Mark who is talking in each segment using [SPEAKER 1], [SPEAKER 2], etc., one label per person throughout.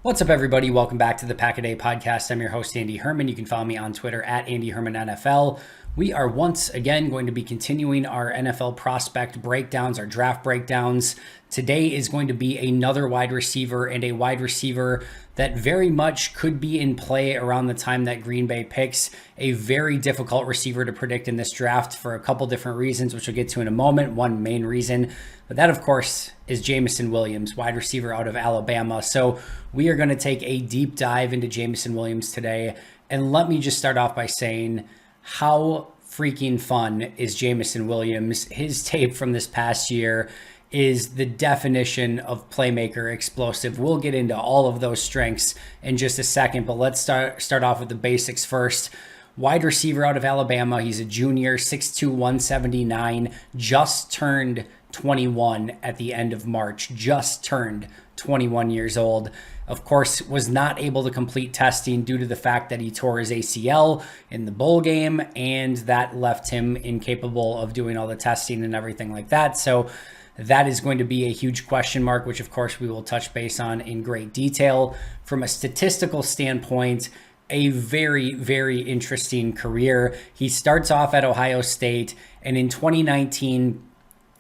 [SPEAKER 1] What's up, everybody? Welcome back to the Pack a Day podcast. I'm your host, Andy Herman. You can follow me on Twitter at Andy Herman NFL. We are once again going to be continuing our NFL prospect breakdowns, our draft breakdowns. Today is going to be another wide receiver and a wide receiver that very much could be in play around the time that Green Bay picks. A very difficult receiver to predict in this draft for a couple different reasons, which we'll get to in a moment. One main reason, but that, of course, is Jameson Williams, wide receiver out of Alabama. So we are going to take a deep dive into Jameson Williams today. And let me just start off by saying, how freaking fun is Jameson Williams? His tape from this past year is the definition of playmaker, explosive. We'll get into all of those strengths in just a second, but let's start off with the basics first. Wide receiver out of Alabama. He's a junior, 6'2", 179, just turned 21 at the end of March, just turned 21 years old. Of course, was not able to complete testing due to the fact that he tore his ACL in the bowl game, and that left him incapable of doing all the testing and everything like that. So that is going to be a huge question mark, which of course we will touch base on in great detail. From a statistical standpoint, a very, very interesting career. He starts off at Ohio State, and in 2019,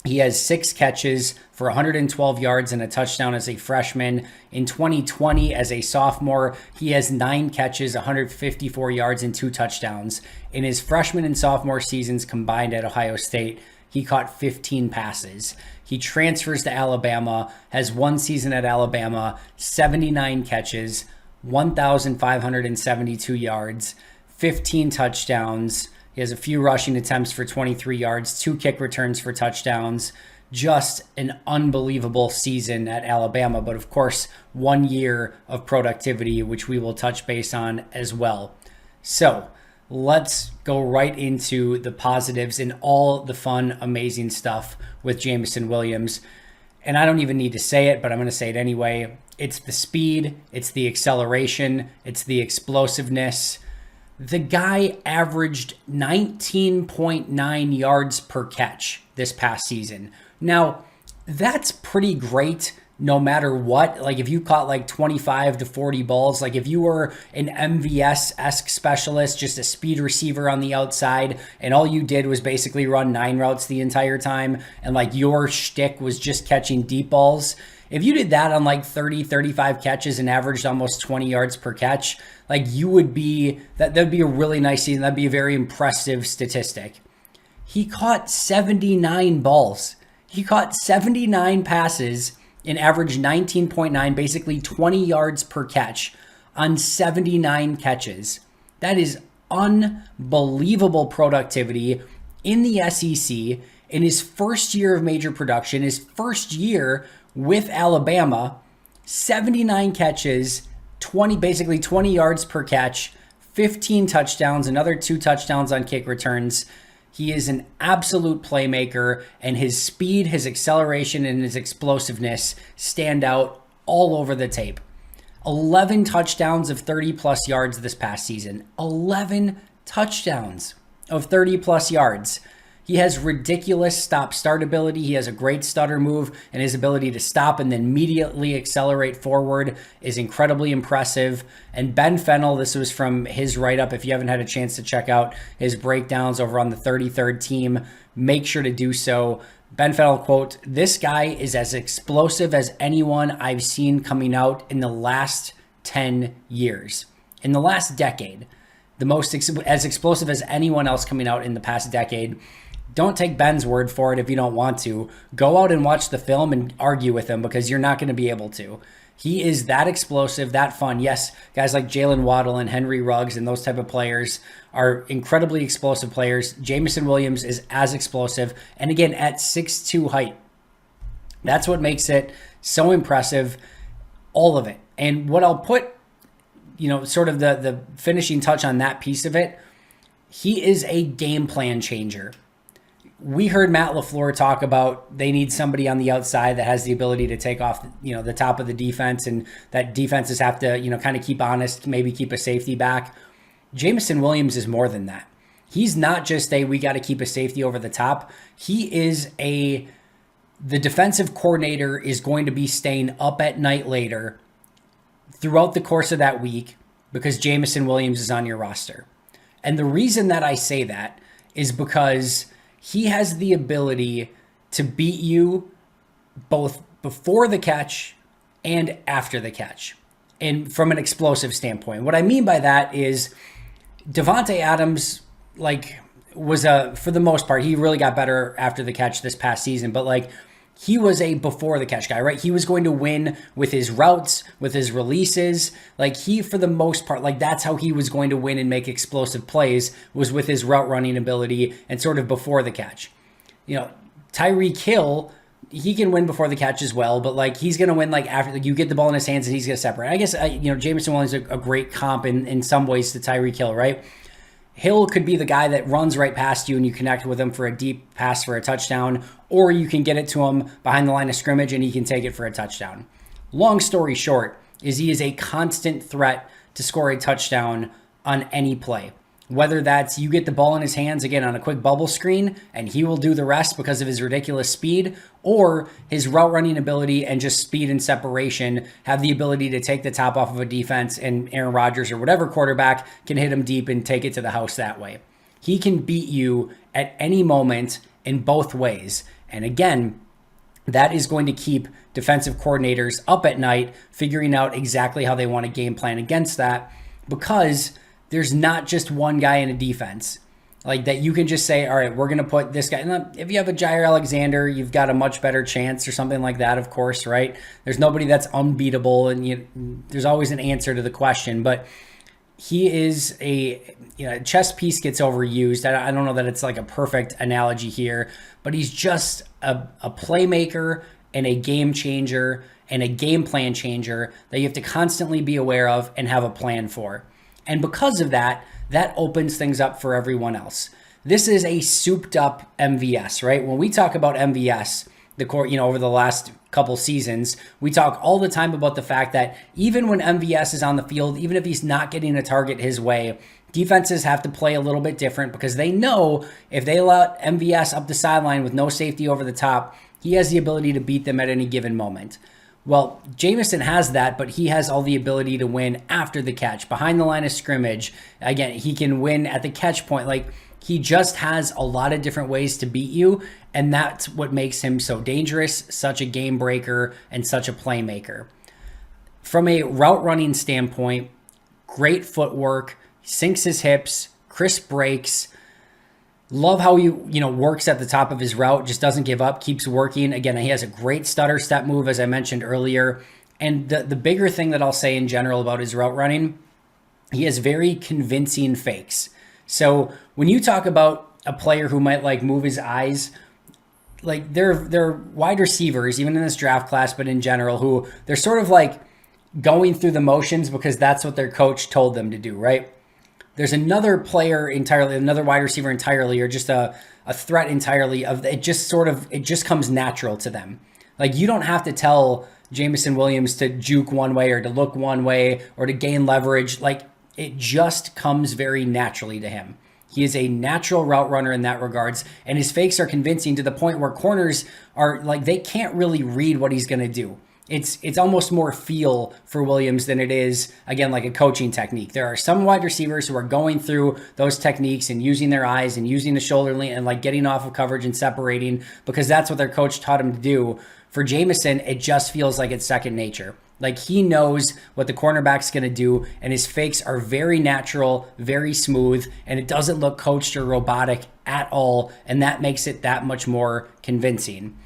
[SPEAKER 1] he has 6 catches for 112 yards and a touchdown as a freshman. In 2020, as a sophomore, he has 9 catches, 154 yards, and 2 touchdowns. In his freshman and sophomore seasons combined at Ohio State, he caught 15 passes. He transfers to Alabama, has 1 season at Alabama, 79 catches, 1,572 yards, 15 touchdowns. He has a few rushing attempts for 23 yards, 2 kick returns for touchdowns. Just an unbelievable season at Alabama, but of course, 1 year of productivity, which we will touch base on as well. So let's go right into the positives and all the fun, amazing stuff with Jameson Williams. And I don't even need to say it, but I'm going to say it anyway. It's the speed, it's the acceleration, it's the explosiveness. The guy averaged 19.9 yards per catch this past season. Now, that's pretty great no matter what. Like if you caught like 25 to 40 balls, like if you were an MVS-esque specialist, just a speed receiver on the outside, and all you did was basically run 9 routes the entire time, and like your shtick was just catching deep balls. If you did that on like 30, 35 catches and averaged almost 20 yards per catch, like you would be, that'd be a really nice season. That'd be a very impressive statistic. He caught 79 balls. He caught 79 passes and averaged 19.9, basically 20 yards per catch on 79 catches. That is unbelievable productivity in the SEC in his first year of major production, his first year with Alabama. 79 catches, basically 20 yards per catch, 15 touchdowns, another 2 touchdowns on kick returns. He is an absolute playmaker, and his speed, his acceleration, and his explosiveness stand out all over the tape. 11 touchdowns of 30-plus yards this past season. 11 touchdowns of 30-plus yards. He has ridiculous stop-start ability. He has a great stutter move, and his ability to stop and then immediately accelerate forward is incredibly impressive. And Ben Fennell, this was from his write-up. If you haven't had a chance to check out his breakdowns over on the 33rd team, make sure to do so. Ben Fennell, quote, "This guy is as explosive as anyone I've seen coming out in the last 10 years. In the last decade, as explosive as anyone else coming out in the past decade." Don't take Ben's word for it if you don't want to. Go out and watch the film and argue with him, because you're not going to be able to. He is that explosive, that fun. Yes, guys like Jalen Waddle and Henry Ruggs and those type of players are incredibly explosive players. Jameson Williams is as explosive, and again, at 6'2" height. That's what makes it so impressive, all of it. And what I'll put, sort of the finishing touch on that piece of it, he is a game plan changer. We heard Matt LaFleur talk about they need somebody on the outside that has the ability to take off, the top of the defense, and that defenses have to, kind of keep honest, maybe keep a safety back. Jameson Williams is more than that. He's not just we got to keep a safety over the top. He is the defensive coordinator is going to be staying up at night later throughout the course of that week because Jameson Williams is on your roster. And the reason that I say that is because he has the ability to beat you both before the catch and after the catch. And from an explosive standpoint, what I mean by that is Davante Adams, was for the most part, he really got better after the catch this past season, but he was a before the catch guy, right? He was going to win with his routes, with his releases. He, for the most part, that's how he was going to win and make explosive plays, was with his route running ability and sort of before the catch. Tyreek Hill, he can win before the catch as well, but he's going to win after you get the ball in his hands and he's going to separate. I guess, Jameson Williams is a great comp in some ways to Tyreek Hill, right? Hill could be the guy that runs right past you and you connect with him for a deep pass for a touchdown, or you can get it to him behind the line of scrimmage and he can take it for a touchdown. Long story short is he is a constant threat to score a touchdown on any play. Whether that's you get the ball in his hands again on a quick bubble screen and he will do the rest because of his ridiculous speed, or his route running ability and just speed and separation have the ability to take the top off of a defense, and Aaron Rodgers or whatever quarterback can hit him deep and take it to the house that way. He can beat you at any moment in both ways. And again, that is going to keep defensive coordinators up at night figuring out exactly how they want to game plan against that, because there's not just one guy in a defense that you can just say, all right, we're going to put this guy. And if you have a Jair Alexander, you've got a much better chance or something like that, of course, right? There's nobody that's unbeatable, and there's always an answer to the question. But he is a chess piece gets overused. I don't know that it's a perfect analogy here, but he's just a playmaker and a game changer and a game plan changer that you have to constantly be aware of and have a plan for. And because of that, that opens things up for everyone else. This is a souped up MVS, right? When we talk about MVS, over the last couple seasons, we talk all the time about the fact that even when MVS is on the field, even if he's not getting a target his way, defenses have to play a little bit different because they know if they allow MVS up the sideline with no safety over the top, he has the ability to beat them at any given moment. Well, Jameson has that, but he has all the ability to win after the catch, behind the line of scrimmage. Again, he can win at the catch point. He just has a lot of different ways to beat you, and that's what makes him so dangerous, such a game breaker, and such a playmaker. From a route running standpoint, great footwork, sinks his hips, crisp breaks. Love how he works at the top of his route, just doesn't give up, keeps working. Again, he has a great stutter step move, as I mentioned earlier. And the bigger thing that I'll say in general about his route running, he has very convincing fakes. So when you talk about a player who might move his eyes, they're wide receivers, even in this draft class, but in general, who they're sort of going through the motions because that's what their coach told them to do, right? There's another player entirely, another wide receiver entirely, or just a threat entirely of it just comes natural to them. You don't have to tell Jameson Williams to juke one way or to look one way or to gain leverage. It just comes very naturally to him. He is a natural route runner in that regards, and his fakes are convincing to the point where corners are they can't really read what he's going to do. It's almost more feel for Williams than it is, again, a coaching technique. There are some wide receivers who are going through those techniques and using their eyes and using the shoulder lean and getting off of coverage and separating because that's what their coach taught him to do. For Jameson, it just feels like it's second nature. He knows what the cornerback's going to do, and his fakes are very natural, very smooth, and it doesn't look coached or robotic at all, and that makes it that much more convincing.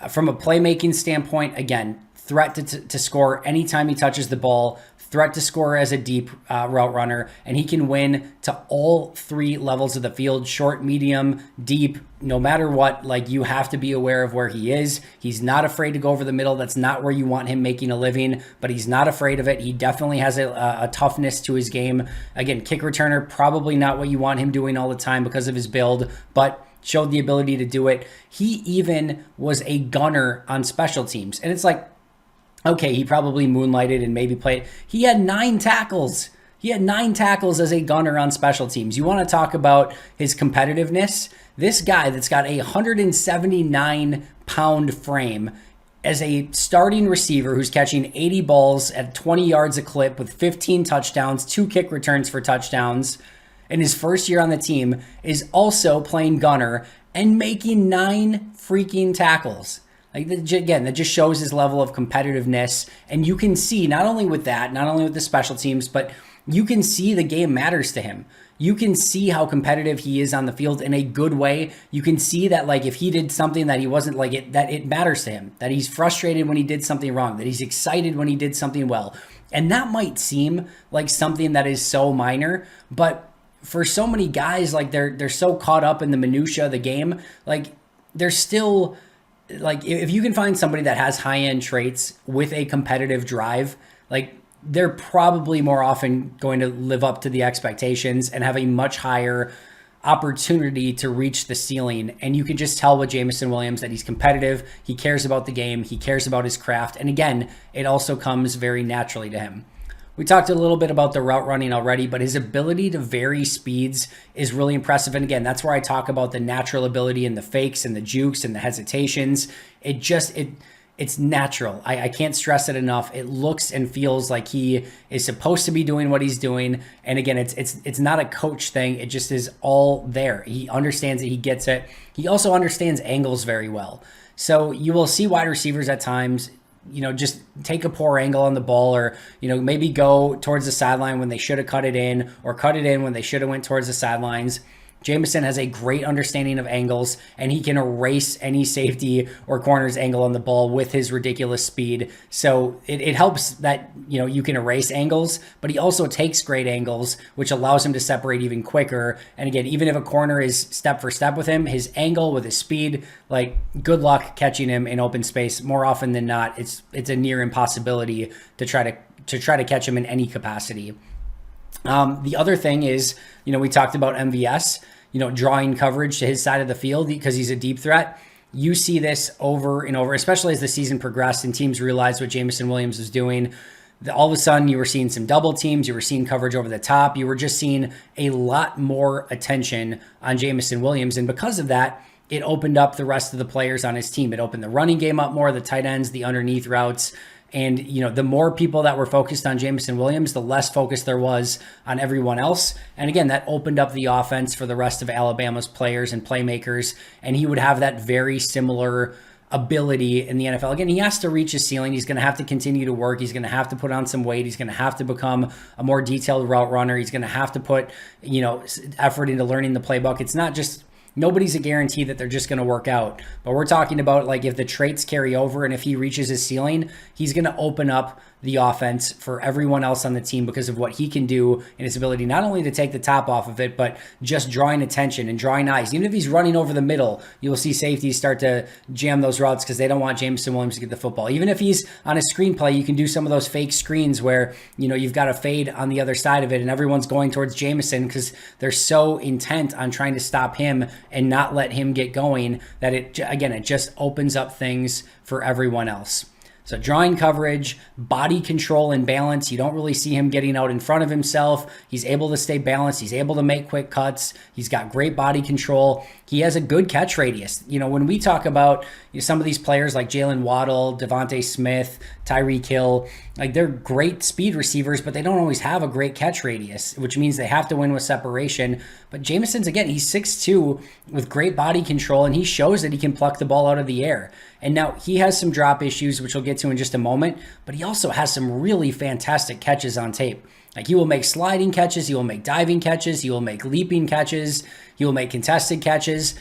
[SPEAKER 1] From a playmaking standpoint, again, threat to score anytime he touches the ball, threat to score as a deep route runner, and he can win to all three levels of the field, short, medium, deep, no matter what. You have to be aware of where he is. He's not afraid to go over the middle. That's not where you want him making a living, but he's not afraid of it. He definitely has a toughness to his game. Again, kick returner, probably not what you want him doing all the time because of his build, but showed the ability to do it. He even was a gunner on special teams. And it's okay, he probably moonlighted and maybe played. He had 9 tackles. He had 9 tackles as a gunner on special teams. You want to talk about his competitiveness? This guy that's got a 179-pound frame as a starting receiver who's catching 80 balls at 20 yards a clip with 15 touchdowns, 2 kick returns for touchdowns in his first year on the team, is also playing gunner and making 9 freaking tackles. Like, again, that just shows his level of competitiveness. And you can see, not only with that, not only with the special teams, but you can see the game matters to him. You can see how competitive he is on the field in a good way. You can see that, like, if he did something that he wasn't like it, that it matters to him, that he's frustrated when he did something wrong, that he's excited when he did something well. And that might seem like something that is so minor, but for so many guys, like, they're so caught up in the minutia of the game, like, they're still, like, if you can find somebody that has high-end traits with a competitive drive, like, they're probably more often going to live up to the expectations and have a much higher opportunity to reach the ceiling. And you can just tell with Jameson Williams that he's competitive, he cares about the game, he cares about his craft. And again, it also comes very naturally to him. We talked a little bit about the route running already, but his ability to vary speeds is really impressive. And again, that's where I talk about the natural ability and the fakes and the jukes and the hesitations. It's natural. I can't stress it enough. It looks and feels like he is supposed to be doing what he's doing. And again, it's not a coach thing. It just is all there. He understands it. He gets it. He also understands angles very well. So you will see wide receivers at times, just take a poor angle on the ball, or, maybe go towards the sideline when they should have cut it in, or cut it in when they should have went towards the sidelines. Jameson has a great understanding of angles, and he can erase any safety or corner's angle on the ball with his ridiculous speed. So it helps that, you can erase angles, but he also takes great angles, which allows him to separate even quicker. And again, even if a corner is step for step with him, his angle with his speed, like, good luck catching him in open space. More often than not, it's a near impossibility to try to catch him in any capacity. The other thing is, we talked about MVS, drawing coverage to his side of the field because he's a deep threat. You see this over and over, especially as the season progressed and teams realized what Jameson Williams was doing. All of a sudden, you were seeing some double teams. You were seeing coverage over the top. You were just seeing a lot more attention on Jameson Williams. And because of that, it opened up the rest of the players on his team. It opened the running game up more, the tight ends, the underneath routes. And, the more people that were focused on Jameson Williams, the less focus there was on everyone else. And again, that opened up the offense for the rest of Alabama's players and playmakers. And he would have that very similar ability in the NFL. Again, he has to reach his ceiling. He's going to have to continue to work. He's going to have to put on some weight. He's going to have to become a more detailed route runner. He's going to have to put, effort into learning the playbook. It's not just, nobody's a guarantee that they're just going to work out. But we're talking about, like, if the traits carry over and if he reaches his ceiling, he's going to open up the offense for everyone else on the team because of what he can do and his ability not only to take the top off of it, but just drawing attention and drawing eyes. Even if he's running over the middle, you'll see safeties start to jam those routes because they don't want Jameson Williams to get the football. Even if he's on a screenplay, you can do some of those fake screens where, you've got a fade on the other side of it and everyone's going towards Jameson because they're so intent on trying to stop him and not let him get going that it just opens up things for everyone else. So drawing coverage, body control and balance. You don't really see him getting out in front of himself. He's able to stay balanced. He's able to make quick cuts. He's got great body control. He has a good catch radius. When we talk about some of these players like Jalen Waddle, Devontae Smith, Tyreek Hill, like, they're great speed receivers, but they don't always have a great catch radius, which means they have to win with separation. But Jameson's, again, he's 6'2" with great body control, and he shows that he can pluck the ball out of the air. And now he has some drop issues, which we'll get to in just a moment, but he also has some really fantastic catches on tape. Like, he will make sliding catches, he will make diving catches, he will make leaping catches, he will make contested catches.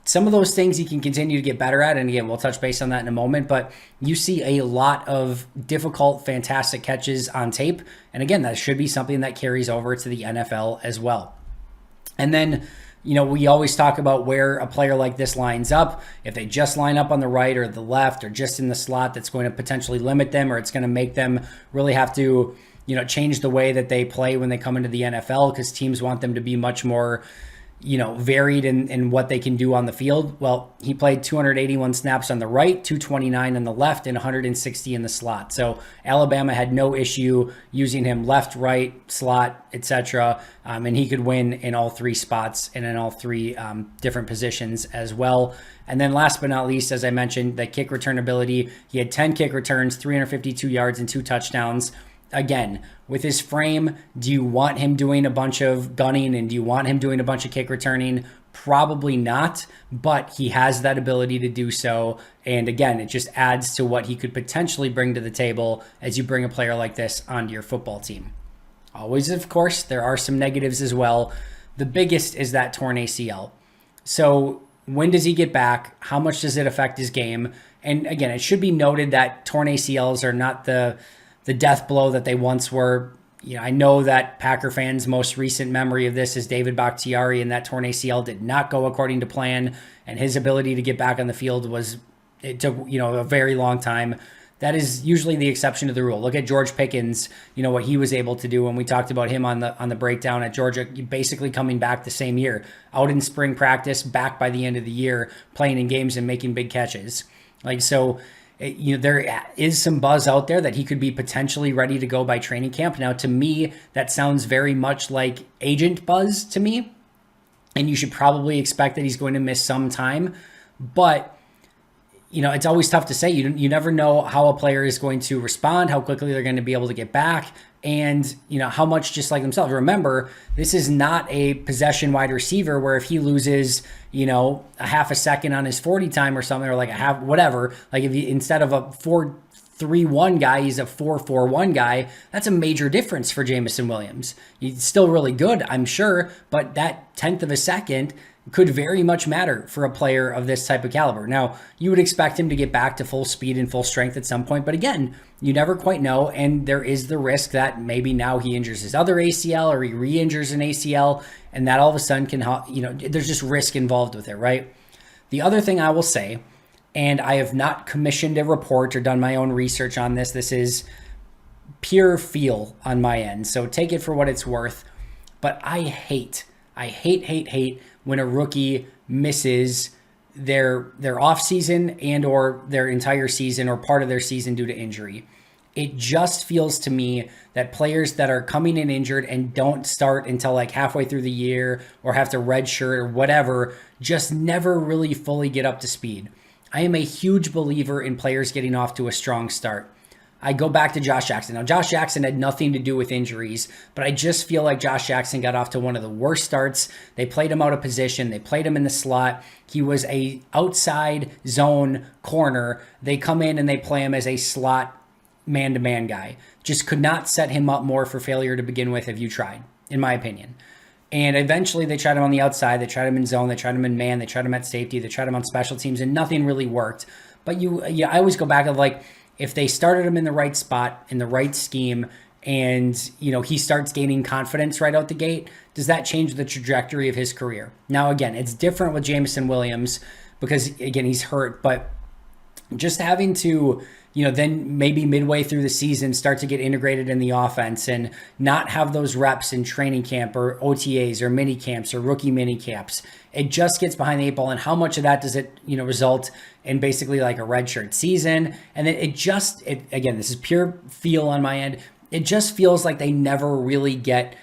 [SPEAKER 1] Some of those things he can continue to get better at, and again, we'll touch base on that in a moment, but you see a lot of difficult, fantastic catches on tape, and again, that should be something that carries over to the NFL as well. And then, we always talk about where a player like this lines up. If they just line up on the right or the left or just in the slot, that's going to potentially limit them, or it's going to make them really have to, change the way that they play when they come into the NFL because teams want them to be much more varied in what they can do on the field. Well, he played 281 snaps on the right, 229 on the left, and 160 in the slot. So Alabama had no issue using him left, right, slot, etc. And he could win in all three spots and in all three different positions as well. And then last but not least, as I mentioned, the kick return ability. He had 10 kick returns, 352 yards, and 2 touchdowns. Again, with his frame, do you want him doing a bunch of gunning and do you want him doing a bunch of kick returning? Probably not, but he has that ability to do so. And again, it just adds to what he could potentially bring to the table as you bring a player like this onto your football team. Always, of course, there are some negatives as well. The biggest is that torn ACL. So when does he get back? How much does it affect his game? And again, it should be noted that torn ACLs are not the death blow that they once were. I know that Packer fans' most recent memory of this is David Bakhtiari, and that torn ACL did not go according to plan, and his ability to get back on the field it took a very long time. That is usually the exception to the rule. Look at George Pickens, what he was able to do when we talked about him on the breakdown at Georgia, basically coming back the same year, out in spring practice, back by the end of the year, playing in games and making big catches. There is some buzz out there that he could be potentially ready to go by training camp. Now, to me, that sounds very much like agent buzz to me, and you should probably expect that he's going to miss some time. But, it's always tough to say. You never know how a player is going to respond, how quickly they're going to be able to get back, and, how much just like themselves. Remember, this is not a possession wide receiver where if he loses, a half a second on his 40 time or something, or like a half, whatever, like if he, instead of a 4.31 guy, he's a 4.41 guy, that's a major difference for Jameson Williams. He's still really good, I'm sure, but that 10th of a second could very much matter for a player of this type of caliber. Now, you would expect him to get back to full speed and full strength at some point, but again, you never quite know, and there is the risk that maybe now he injures his other ACL or he re-injures an ACL, and that all of a sudden can, there's just risk involved with it, right? The other thing I will say, and I have not commissioned a report or done my own research on this, this is pure feel on my end, so take it for what it's worth, but I hate when a rookie misses their off season and or their entire season or part of their season due to injury. It just feels to me that players that are coming in injured and don't start until like halfway through the year or have to redshirt or whatever, just never really fully get up to speed. I am a huge believer in players getting off to a strong start. I go back to Josh Jackson. Now, Josh Jackson had nothing to do with injuries, but I just feel like Josh Jackson got off to one of the worst starts. They played him out of position. They played him in the slot. He was a outside zone corner. They come in and they play him as a slot man-to-man guy. Just could not set him up more for failure to begin with if you tried, in my opinion. And eventually they tried him on the outside. They tried him in zone. They tried him in man. They tried him at safety. They tried him on special teams, and nothing really worked. But I always go back of like, if they started him in the right spot, in the right scheme, and he starts gaining confidence right out the gate, does that change the trajectory of his career? Now, again, it's different with Jameson Williams because, again, he's hurt, but just having to, then maybe midway through the season start to get integrated in the offense and not have those reps in training camp or OTAs or mini camps or rookie mini camps. It just gets behind the 8 ball. And how much of that does it, result in basically like a redshirt season? And then again, this is pure feel on my end. It just feels like they never really get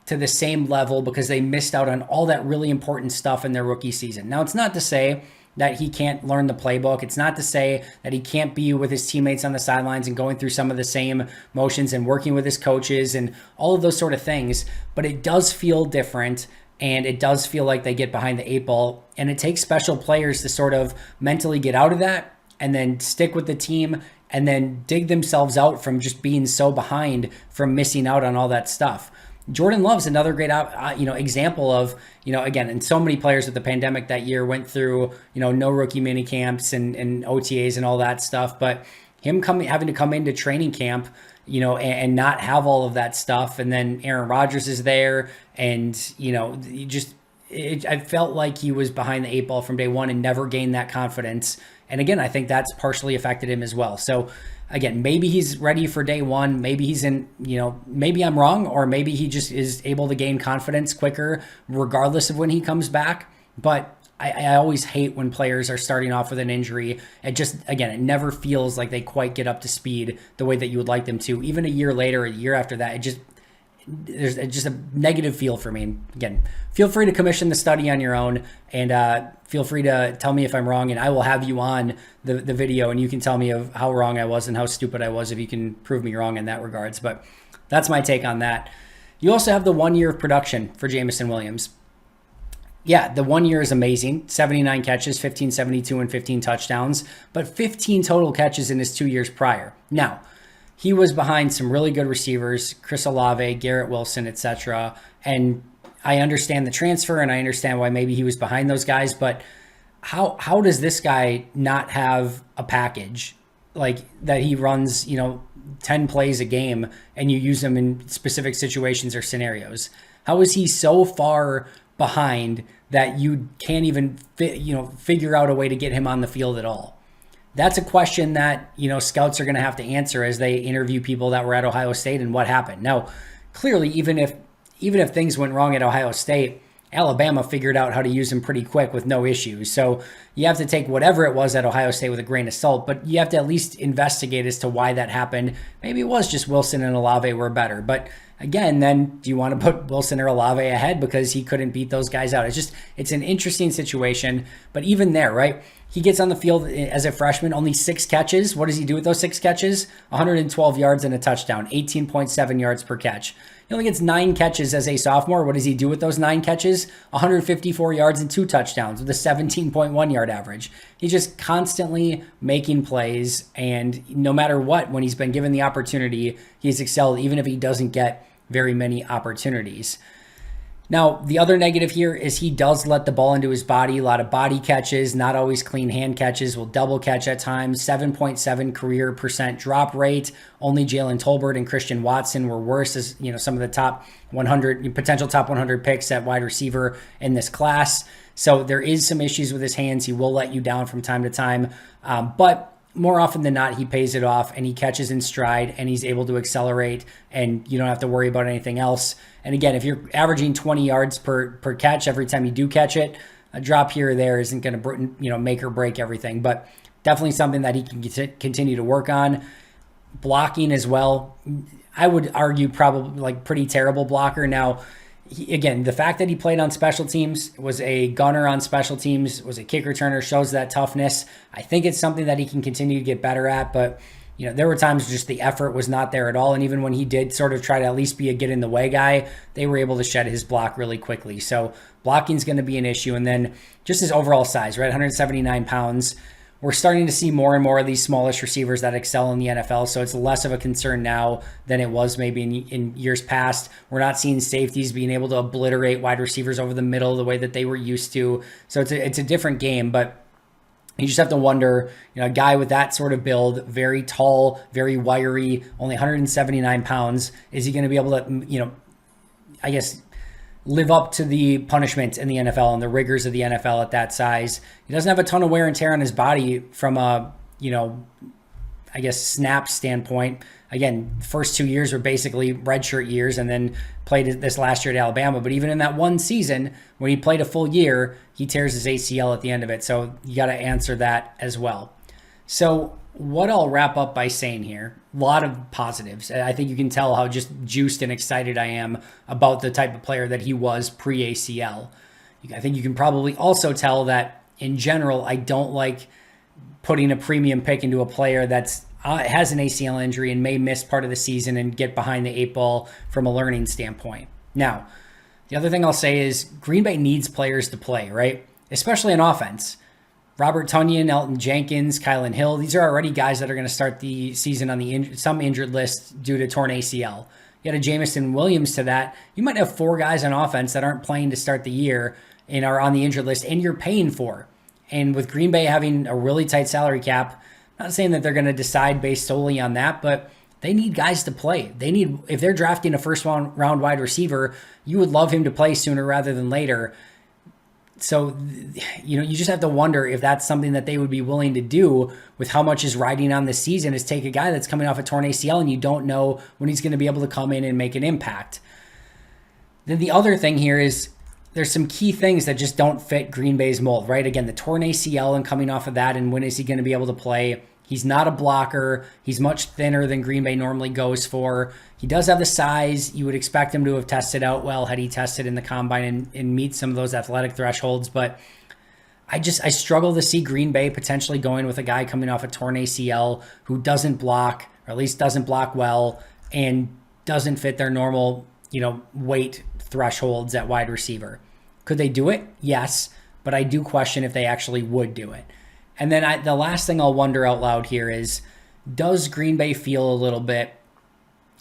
[SPEAKER 1] to the same level because they missed out on all that really important stuff in their rookie season. Now, it's not to say that he can't learn the playbook. It's not to say that he can't be with his teammates on the sidelines and going through some of the same motions and working with his coaches and all of those sort of things. But it does feel different, and it does feel like they get behind the 8 ball. And it takes special players to sort of mentally get out of that and then stick with the team and then dig themselves out from just being so behind from missing out on all that stuff. Jordan Love's another great example of, again, and so many players with the pandemic that year went through, no rookie mini camps and OTAs and all that stuff. But him having to come into training camp, and not have all of that stuff. And then Aaron Rodgers is there. And, I felt like he was behind the 8 ball from day one and never gained that confidence. And again, I think that's partially affected him as well. So again, maybe he's ready for day one. Maybe he's in, maybe I'm wrong, or maybe he just is able to gain confidence quicker regardless of when he comes back. But I always hate when players are starting off with an injury. It never feels like they quite get up to speed the way that you would like them to. Even a year later, a year after that, there's just a negative feel for me. Again, feel free to commission the study on your own, and feel free to tell me if I'm wrong, and I will have you on the video, and you can tell me of how wrong I was and how stupid I was if you can prove me wrong in that regards. But that's my take on that. You also have the 1 year of production for Jameson Williams. Yeah, the 1 year is amazing. 79 catches, 15, 72, and 15 touchdowns, but 15 total catches in his 2 years prior. Now, he was behind some really good receivers, Chris Olave, Garrett Wilson, etc. And I understand the transfer, and I understand why maybe he was behind those guys, but how does this guy not have a package like that he runs, 10 plays a game and you use them in specific situations or scenarios? How is he so far behind that you can't even figure out a way to get him on the field at all? That's a question that, scouts are going to have to answer as they interview people that were at Ohio State and what happened. Now, clearly, even if things went wrong at Ohio State, Alabama figured out how to use him pretty quick with no issues. So you have to take whatever it was at Ohio State with a grain of salt, but you have to at least investigate as to why that happened. Maybe it was just Wilson and Olave were better, but again, then do you want to put Wilson or Olave ahead because he couldn't beat those guys out? It's an interesting situation, but even there, right? He gets on the field as a freshman, only 6 catches. What does he do with those 6 catches? 112 yards and a touchdown, 18.7 yards per catch. He only gets 9 catches as a sophomore. What does he do with those 9 catches? 154 yards and 2 touchdowns with a 17.1 yard average. He's just constantly making plays, and no matter what, when he's been given the opportunity, he's excelled, even if he doesn't get very many opportunities. Now, the other negative here is he does let the ball into his body. A lot of body catches, not always clean hand catches, will double catch at times. 7.7 career percent drop rate. Only Jalen Tolbert and Christian Watson were worse as, some of the top 100, potential top 100 picks at wide receiver in this class. So there is some issues with his hands. He will let you down from time to time. But more often than not, he pays it off and he catches in stride and he's able to accelerate, and you don't have to worry about anything else. And again, if you're averaging 20 yards per catch every time you do catch it, a drop here or there isn't going to make or break everything, but definitely something that he can continue to work on. Blocking as well, I would argue probably pretty terrible blocker. Now, again, the fact that he played on special teams, was a gunner on special teams, was a kick returner, shows that toughness. I think it's something that he can continue to get better at, but there were times just the effort was not there at all. And even when he did sort of try to at least be a get in the way guy, they were able to shed his block really quickly. So blocking is going to be an issue. And then just his overall size, right? 179 pounds. We're starting to see more and more of these smallish receivers that excel in the NFL, so it's less of a concern now than it was maybe in years past. We're not seeing safeties being able to obliterate wide receivers over the middle the way that they were used to. So it's a different game, but you just have to wonder, a guy with that sort of build, very tall, very wiry, only 179 pounds, is he going to be able to, I guess, live up to the punishment in the NFL and the rigors of the NFL at that size? He doesn't have a ton of wear and tear on his body from a, I guess, snap standpoint. Again, first 2 years were basically redshirt years, and then played this last year at Alabama. But even in that one season, when he played a full year, he tears his ACL at the end of it. So you got to answer that as well. So what I'll wrap up by saying here, a lot of positives. I think you can tell how just juiced and excited I am about the type of player that he was pre-ACL. I think you can probably also tell that in general, I don't like putting a premium pick into a player that's has an ACL injury and may miss part of the season and get behind the 8 ball from a learning standpoint. Now, the other thing I'll say is Green Bay needs players to play, right? Especially in offense. Robert Tonyan, Elton Jenkins, Kylan Hill, these are already guys that are going to start the season on the some injured list due to torn ACL. You add a Jameson Williams to that, you might have 4 guys on offense that aren't playing to start the year and are on the injured list, and you're paying for. And with Green Bay having a really tight salary cap, I'm not saying that they're going to decide based solely on that, but they need guys to play. If they're drafting a first round wide receiver, you would love him to play sooner rather than later. So, you just have to wonder if that's something that they would be willing to do with how much is riding on the season, is take a guy that's coming off a torn ACL and you don't know when he's going to be able to come in and make an impact. Then the other thing here is there's some key things that just don't fit Green Bay's mold, right? Again, the torn ACL and coming off of that, and when is he going to be able to play? He's not a blocker. He's much thinner than Green Bay normally goes for. He does have the size. You would expect him to have tested out well had he tested in the combine and meet some of those athletic thresholds. But I struggle to see Green Bay potentially going with a guy coming off a torn ACL who doesn't block, or at least doesn't block well, and doesn't fit their normal, weight thresholds at wide receiver. Could they do it? Yes, but I do question if they actually would do it. And then the last thing I'll wonder out loud here is, does Green Bay feel a little bit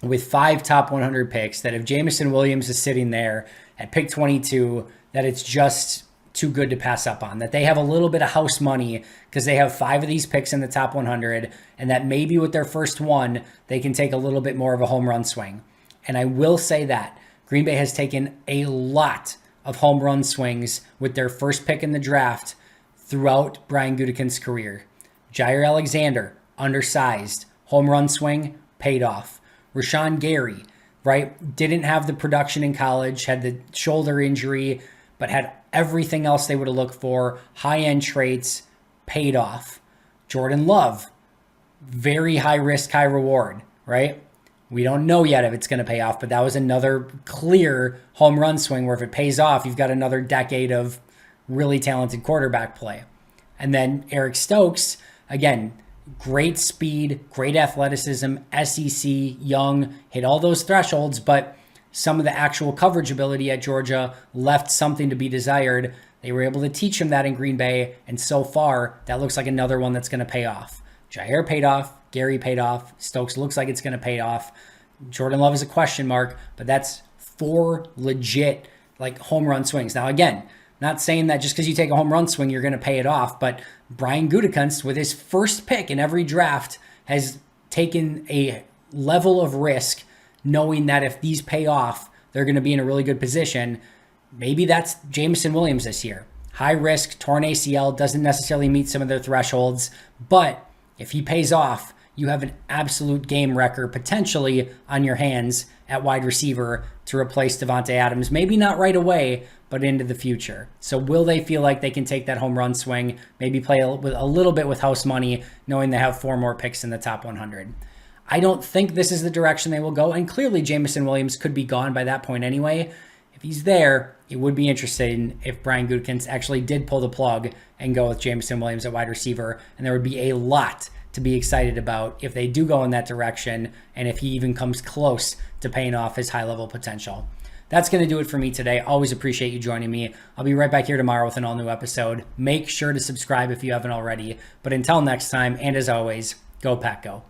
[SPEAKER 1] with 5 top 100 picks that if Jameson Williams is sitting there at pick 22, that it's just too good to pass up on, that they have a little bit of house money because they have 5 of these picks in the top 100, and that maybe with their first one, they can take a little bit more of a home run swing. And I will say that Green Bay has taken a lot of home run swings with their first pick in the draft throughout Brian Gutekunst's career. Jair Alexander, undersized, home run swing, paid off. Rashawn Gary, right, didn't have the production in college, had the shoulder injury, but had everything else they would have looked for, high-end traits, paid off. Jordan Love, very high risk, high reward, right? We don't know yet if it's going to pay off, but that was another clear home run swing where if it pays off, you've got another decade of really talented quarterback play. And then Eric Stokes, again, great speed, great athleticism, SEC, young, hit all those thresholds, but some of the actual coverage ability at Georgia left something to be desired. They were able to teach him that in Green Bay, and so far, that looks like another one that's going to pay off. Jair paid off, Gary paid off, Stokes looks like it's going to pay off. Jordan Love is a question mark, but that's 4 legit home run swings. Now again, not saying that just because you take a home run swing, you're going to pay it off, but Brian Gutekunst, with his first pick in every draft, has taken a level of risk knowing that if these pay off, they're going to be in a really good position. Maybe that's Jameson Williams this year. High risk, torn ACL, doesn't necessarily meet some of their thresholds, but if he pays off, you have an absolute game wrecker potentially on your hands at wide receiver to replace Davante Adams. Maybe not right away, but into the future. So will they feel like they can take that home run swing, maybe play a little bit with house money, knowing they have 4 more picks in the top 100? I don't think this is the direction they will go, and clearly Jameson Williams could be gone by that point anyway. If he's there, it would be interesting if Brian Gutekunst actually did pull the plug and go with Jameson Williams at wide receiver, and there would be a lot to be excited about if they do go in that direction, and if he even comes close to paying off his high-level potential. That's going to do it for me today. Always appreciate you joining me. I'll be right back here tomorrow with an all-new episode. Make sure to subscribe if you haven't already. But until next time, and as always, go Pack Go.